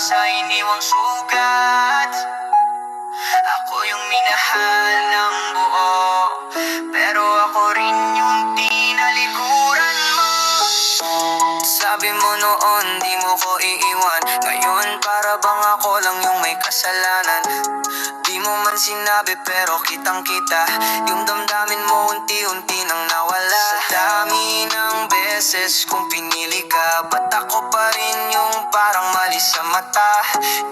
sa iniwang sugat. Ako yung minahal ng buo, pero ako rin yung tinalikuran mo. Sabi mo noon di mo ko iiwan, ngayon para bang ako lang yung may kasalanan. Di mo man sinabi pero kitang kita, yung damdamin mo unti-unti nang nawala. Sa dami ng beses kung pinili ka, ba't ako pa rin yung parang mali sa mata?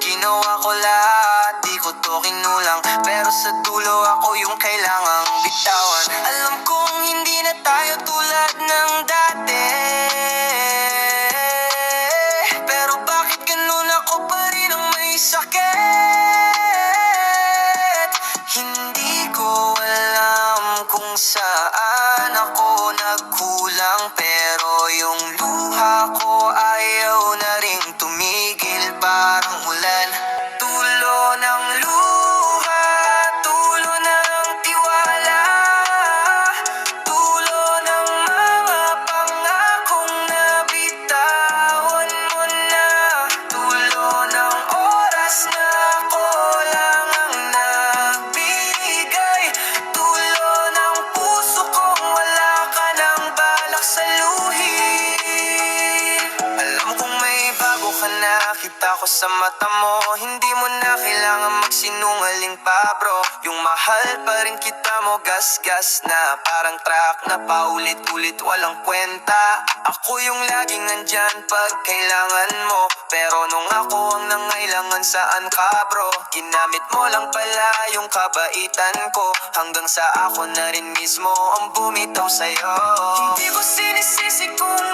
Ginawa ko lahat, di ko to kinulang, pero sa dulo ako yung kailangang bitawan. Alam kong hindi na tayo tulad ng dati, pero bakit ganun ako pa rin ang may sakit? Hindi ko alam kung saan ako nagkulang, pero yung luha ko ayaw na ring tumigil. Parang ulan, tulo ng luha, tulo ng tiwala, tulo ng mga pangakong nabitawan mo na, tulo ng oras na ako lang ang nagbigay, tulo ng puso kong wala ka nang balak saluhin. Alam kong may bago ka na, kita ko sa mata mo, hindi mo na kailangan magsinungaling pa bro. Yung mahal pa rin kita mo, gas-gas na parang truck na paulit-ulit walang kwenta. Ako yung laging nandyan pag kailangan mo, pero nung ako ang nangailangan saan ka bro? Ginamit mo lang pala yung kabaitan ko, hanggang sa ako na rin mismo ang bumitaw sa'yo. Hindi ko sinisisi kung